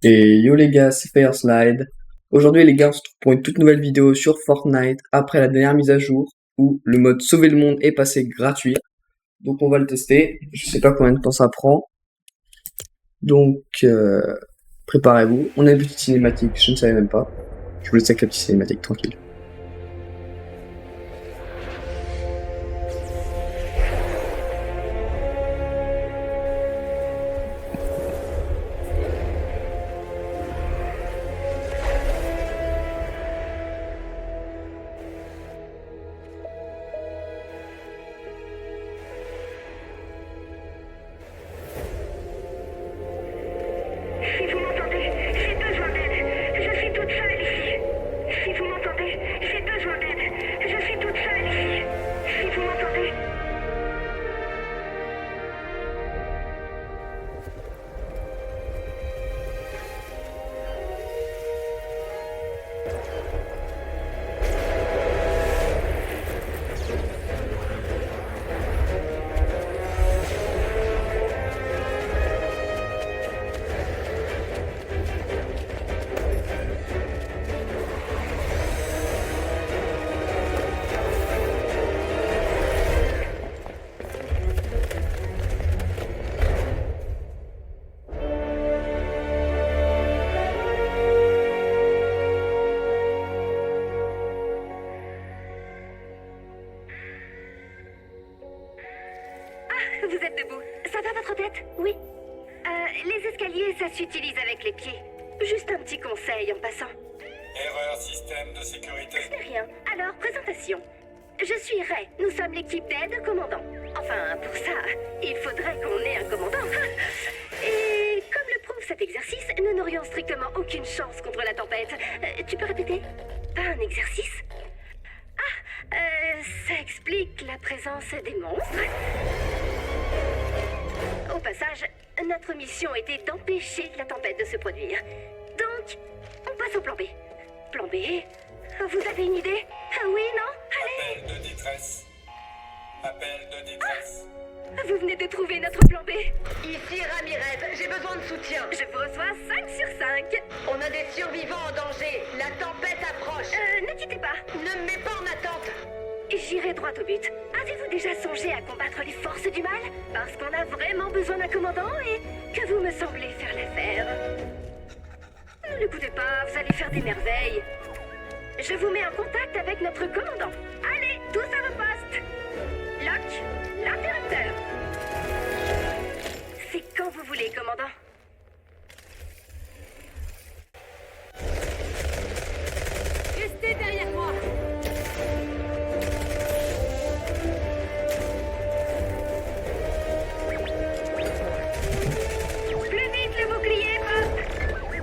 Et yo les gars, c'est Fireslide. Aujourd'hui les gars, on se retrouve pour une toute nouvelle vidéo sur Fortnite après la dernière mise à jour où le mode sauver le monde est passé gratuit. Donc on va le tester. Je sais pas combien de temps ça prend. Donc préparez-vous. On a une petite cinématique, je ne savais même pas. Je vous laisse avec la petite cinématique tranquille. Si vous m'entendez, j'ai besoin d'aide. Je suis toute seule ici. Si vous m'entendez, j'ai besoin d'aide. Je suis toute seule ici. Si vous m'entendez. Vous êtes debout. Ça va votre tête? Oui. Les escaliers, ça s'utilise avec les pieds. Juste un petit conseil en passant. Erreur système de sécurité. Ce n'est rien. Alors, présentation. Je suis Ray. Nous sommes l'équipe d'aide commandant. Enfin, pour ça, il faudrait qu'on ait un commandant. Et comme le prouve cet exercice, nous n'aurions strictement aucune chance contre la tempête. Tu peux répéter? Pas un exercice? Ça explique la présence des monstres. Au passage, notre mission était d'empêcher la tempête de se produire. Donc, on passe au plan B. Plan B? Vous avez une idée? Ah oui, non? Allez! Appel de détresse. Appel de détresse. Vous venez de trouver notre plan B. Ici Ramirez, j'ai besoin de soutien. Je vous reçois 5 sur 5. On a des survivants en danger. La tempête approche. Ne quittez pas. Ne me mets pas en attente. J'irai droit au but. Avez-vous déjà songé à combattre les forces du mal? Parce qu'on a vraiment besoin d'un commandant et que vous me semblez faire l'affaire. Ne l'écoutez pas, vous allez faire des merveilles. Je vous mets en contact avec notre commandant. Allez, tous à vos postes. Locke, l'interrupteur. C'est quand vous voulez, commandant. Restez derrière moi. Plus vite le bouclier, Pop.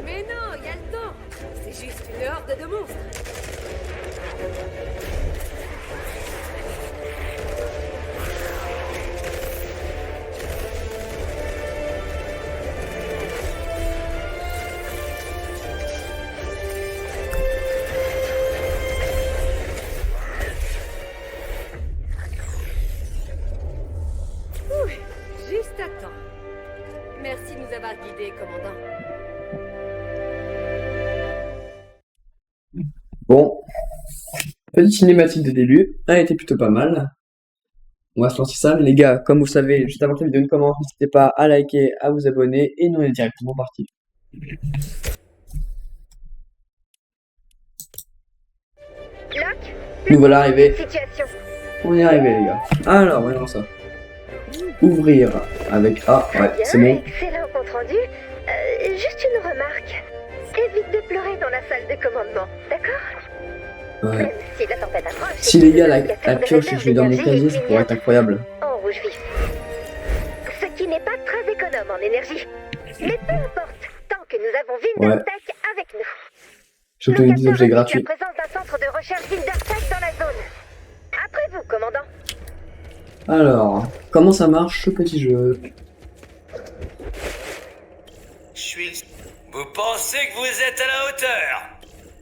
Mais non, il y a le temps. C'est juste une horde de monstres. Ouh, juste à temps. Merci de nous avoir guidés, commandant. Bon, petite cinématique de début, elle était plutôt pas mal. On va se lancer ça, mais les gars, comme vous savez, juste avant que la vidéo ne commence, n'hésitez pas à liker, à vous abonner, et nous on est directement parti. Locke, Nous voilà arrivés. situation. On est arrivé les gars. Alors, voyons ça. Ouvrir avec A, ouais, c'est bon. Excellent compte rendu. Juste une remarque. Évite de pleurer dans la salle de commandement, d'accord? Ouais. Même si la tempête approche. Si les gars, la il y a toujours des pioche que je réserves mets dans mon d'énergie casier, ça pourrait être incroyable. en rouge vif. Ce qui n'est pas très économe en énergie. Mais peu importe, tant que nous avons Vindertech avec nous. J'obtiens des objets La gratuits. présence d'un centre de recherche Vindertech dans la zone. Après vous, commandant. Alors, comment ça marche ce petit jeu? Je suis... Vous pensez que vous êtes à la hauteur?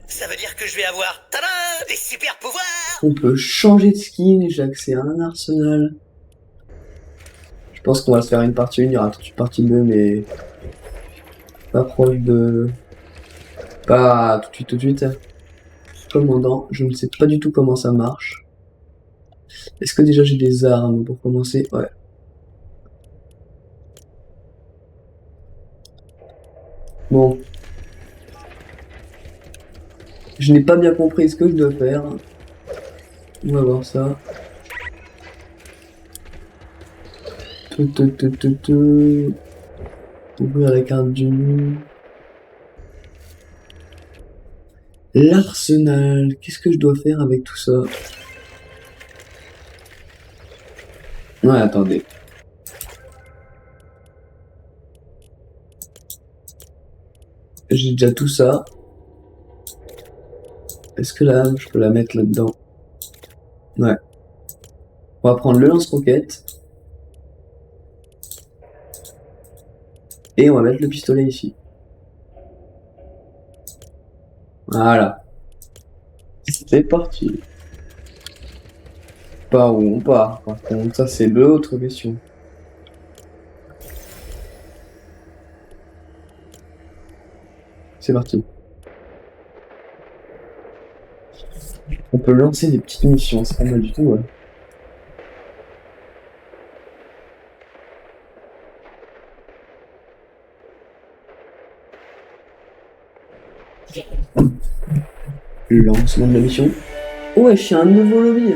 Ça veut dire que je vais avoir, tada, des super pouvoirs. On peut changer de skin et j'ai accès à un arsenal. Je pense qu'on va se faire une partie 1, il y aura toute une partie 2, mais Pas proche de... Pas tout de suite. Commandant, je ne sais pas du tout comment ça marche. Est-ce que déjà j'ai des armes pour commencer? Ouais. Bon. Je n'ai pas bien compris ce que je dois faire. On va voir ça. Ouvrir la carte du... L'arsenal. Qu'est-ce que je dois faire avec tout ça? Ouais, attendez. J'ai déjà tout ça. Est-ce que là, je peux la mettre là-dedans? Ouais. On va prendre le lance-roquette. Et on va mettre le pistolet ici. Voilà. C'est parti. Par où on part? Par contre, ça c'est l'autre question. C'est parti. On peut lancer des petites missions, c'est pas mal du tout, ouais. Le lancement de la mission. Ouais, je suis un nouveau lobby.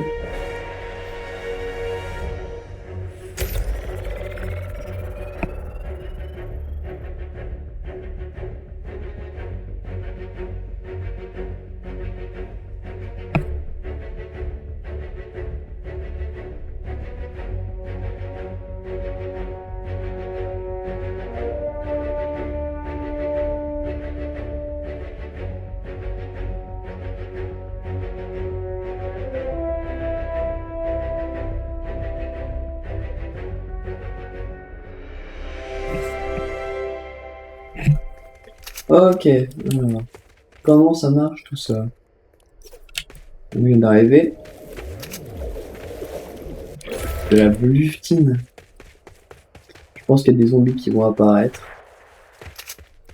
Ok, alors, comment ça marche tout ça? On vient d'arriver. De la bluftine. Je pense qu'il y a des zombies qui vont apparaître.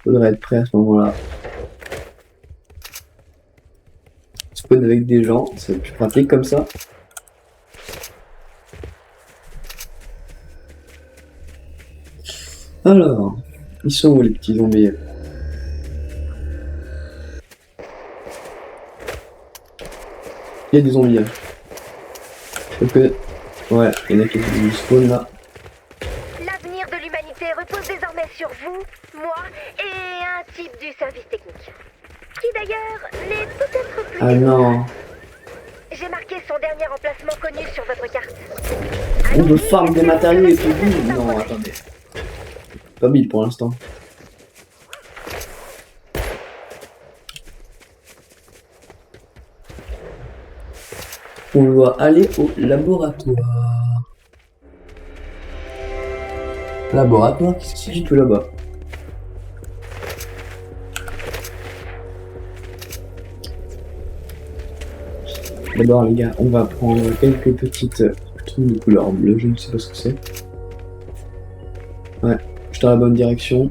Faudrait être prêt à ce moment-là. Spawn avec des gens, c'est plus pratique comme ça. Alors, ils sont où les petits zombies? Il y a des zombies. Ok. Ouais, il y en a qui du spawn là. L'avenir de l'humanité repose désormais sur vous, moi et un type du service technique. Qui d'ailleurs n'est peut-être plus... Ah non. J'ai marqué son dernier emplacement connu sur votre carte. On veut farm des matériaux et tout. Non, attendez. Pas 1000 pour l'instant. On doit aller au laboratoire. Laboratoire qui se situe là-bas. D'abord les gars, on va prendre quelques petites trucs de couleur bleue, je ne sais pas ce que c'est. Ouais, je suis dans la bonne direction.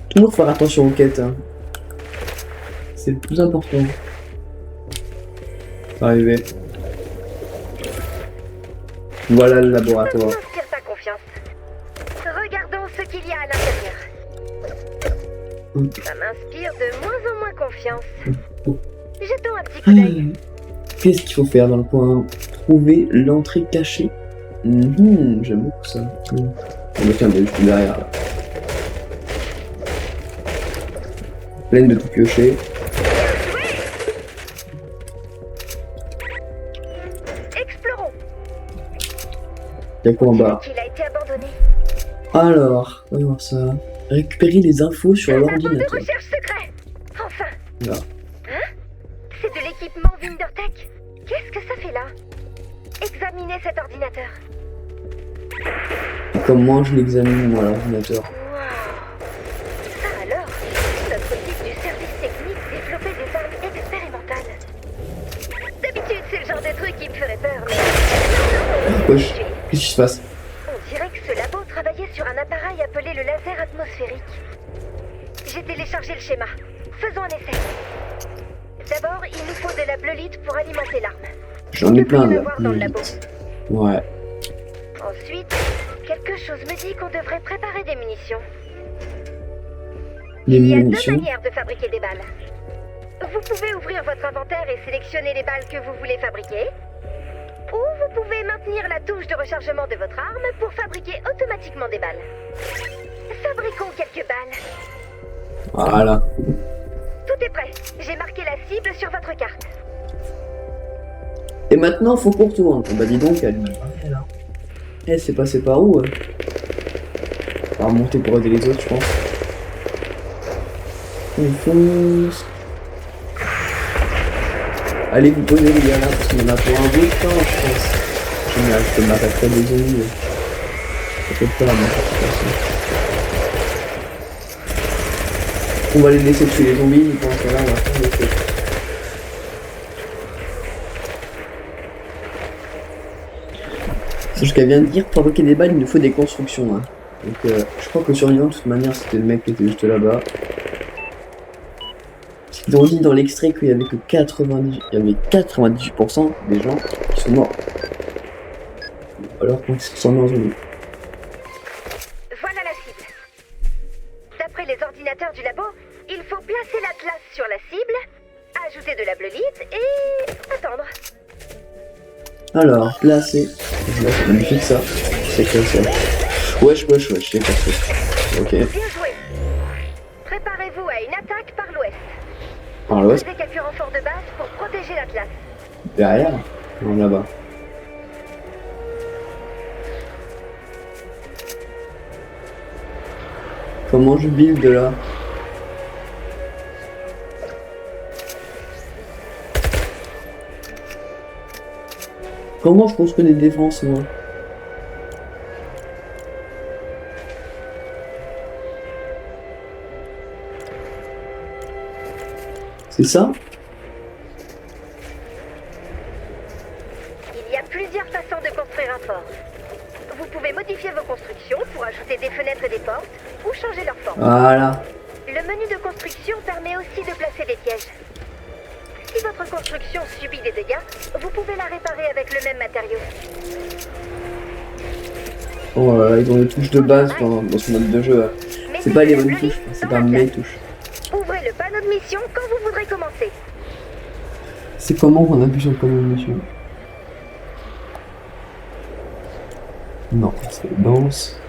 Toujours faire attention aux quêtes, hein. C'est le plus important. Arrivé. Voilà le laboratoire. Ça m'inspire ta confiance. Regardons ce qu'il y a à l'intérieur. Ça m'inspire de moins en moins confiance. Jetons un petit coup d'œil. Qu'est-ce qu'il faut faire dans le coin? Trouver l'entrée cachée. J'aime beaucoup ça. On va tiens, je suis derrière là. Pleine de tout piocher. Explorons. Il y a quoi en bas? Il a été abandonné. Alors, on va voir ça. Récupérer les infos sur Un labo de l'ordinateur. recherche secret. Enfin. Là. C'est de l'équipement Windertech. Qu'est-ce que ça fait là? Examinez cet ordinateur. Comment je l'examine moi l'ordinateur? Ça alors, notre type du service technique développait des armes expérimentales. D'habitude, c'est le genre de truc qui me ferait peur, mais... Wesh. Qu'est-ce qui se passe? On dirait que ce labo travaillait sur un appareil appelé le laser atmosphérique. J'ai téléchargé le schéma. Faisons un essai. D'abord, il nous faut de la bleulite pour alimenter l'arme. J'en ai plein de là. voir dans le labo. Ouais. Ensuite, quelque chose me dit qu'on devrait préparer des munitions. Les Il y a deux munitions. manières de fabriquer des balles. Vous pouvez ouvrir votre inventaire et sélectionner les balles que vous voulez fabriquer. Ou vous pouvez maintenir la touche de rechargement de votre arme pour fabriquer automatiquement des balles. Fabriquons quelques balles. Voilà. Tout est prêt. J'ai marqué la cible sur votre carte. Et maintenant, faut qu'on retourne. Bah dis donc, elle est là. Eh, c'est passé par où? On va remonter pour aider les autres, je pense. On fonce. Allez vous poser les gars là, parce qu'on en a pour un bout de temps, je pense. Génial, je peux m'attaquer des zombies. Ça fait peur, mais on va les laisser tuer les zombies, ils pensent que là, on va faire des trucs. C'est ce qu'elle vient de dire, pour fabriquer des balles, il nous faut des constructions. Hein. Donc je crois que le survivant, de toute manière, c'était le mec qui était juste là-bas. Ils ont dit dans l'extrait qu'il y avait que 98% des gens qui sont morts. Alors qu'on s'en met en zombies. Voilà la cible. D'après les ordinateurs du labo, il faut placer l'atlas sur la cible, ajouter de la bleulite et attendre. Alors, placer. C'est magnifique ça. C'est quoi ça? Wesh, c'est parfait. Ok. Bien joué. Préparez-vous à une attaque par l'ouest. Par l'ouest. Posez quelques renforts de base pour protéger l'atlas. Derrière? Non, là-bas. Comment je build là? Comment je construis des défenses moi? C'est ça? Il y a plusieurs façons de construire un fort. Vous pouvez modifier vos constructions pour ajouter des fenêtres et des portes ou changer leur forme. Voilà. Le menu de construction permet aussi de placer des pièges. Si votre construction subit des dégâts, vous pouvez la réparer avec le même matériau. Oh là là, ils ont des touches de base dans ce mode de jeu. Hein. C'est pas les bonnes touches, c'est pas mes touches. Ouvrez le panneau de mission quand vous voudrez commencer. C'est comment qu'on appuie sur le panneau de mission? Non, c'est danse.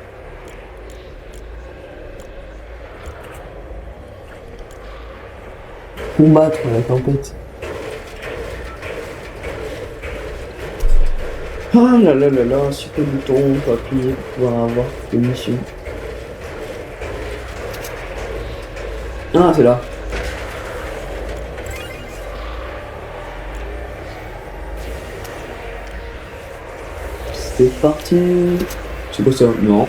Combattre la tempête. Ah là là là là, sur quel bouton on peut appuyer pour pouvoir avoir des missions. Ah, c'est là. C'est parti. C'est quoi ça? Non.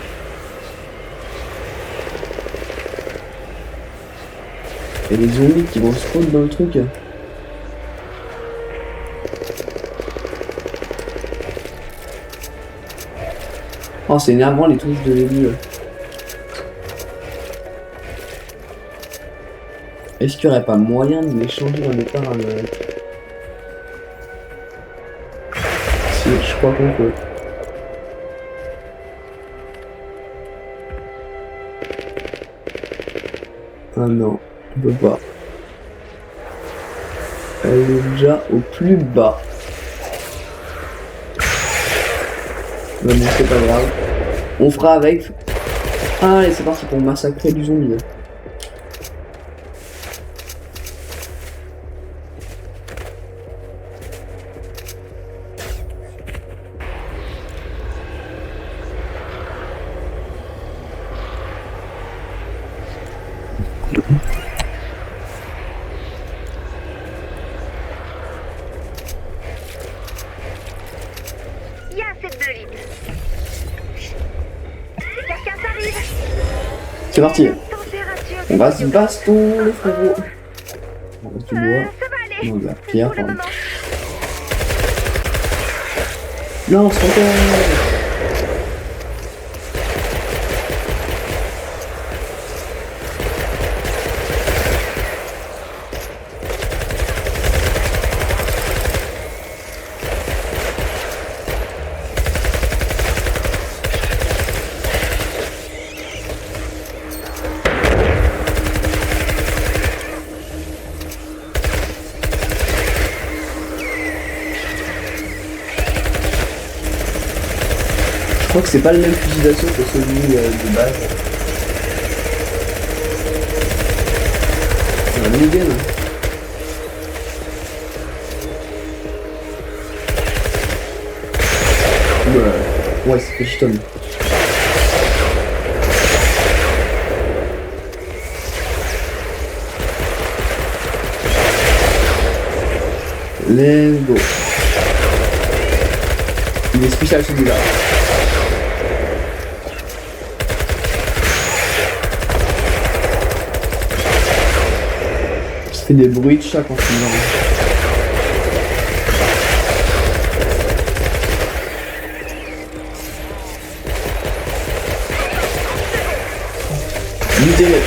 Il y a des zombies qui vont se foutre dans le truc. Oh, c'est énervant les touches de début. Est-ce qu'il n'y aurait pas moyen de les changer dans les paramètres? Si, je crois qu'on peut. Ah non, on peut pas. Elle est déjà au plus bas. Mais bon, c'est pas grave. On fera avec. Ah, allez, c'est parti pour massacrer du zombie. Il y a assez de bleulite. Si quelqu'un t'arrive, C'est parti. température On va se baston, les frérots. On va du bois. ça va aller. Non, de la pierre, Pour le pardon. moment. Non, c'est encore. crois que c'est pas le même fusil d'assaut que celui de base. C'est un minigun. Ouais, c'est piston. Let's go. Il est spécial celui-là. Ça fait des bruits de chat quand il meurt. Luttez-le.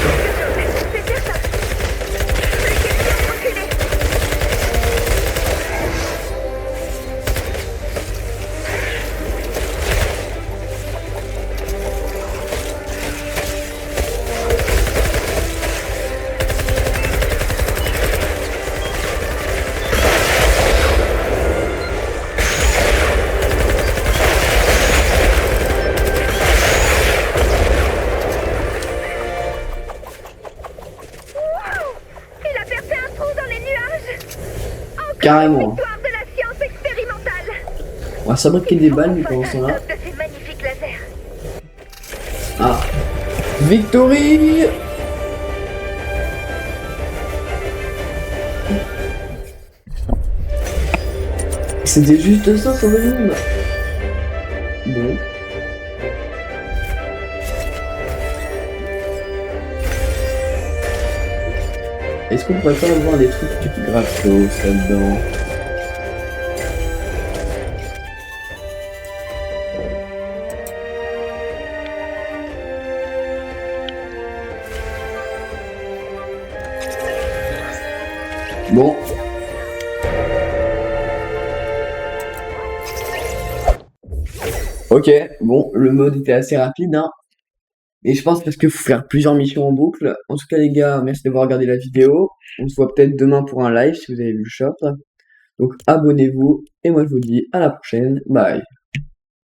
Carrément. Victoire de la science expérimentale. On va fabriquer des balles, mais pendant ce temps-là. De ces magnifiques lasers. Ah. Victory! C'était juste ça, sauver le monde. Bon. Est-ce qu'on pourrait pas avoir des trucs gratos là-dedans? Bon. Ok, bon, le mode était assez rapide, hein. Et je pense parce qu'il faut faire plusieurs missions en boucle. En tout cas, les gars, merci d'avoir regardé la vidéo. On se voit peut-être demain pour un live si vous avez vu le short. Donc, abonnez-vous. Et moi, je vous dis à la prochaine. Bye.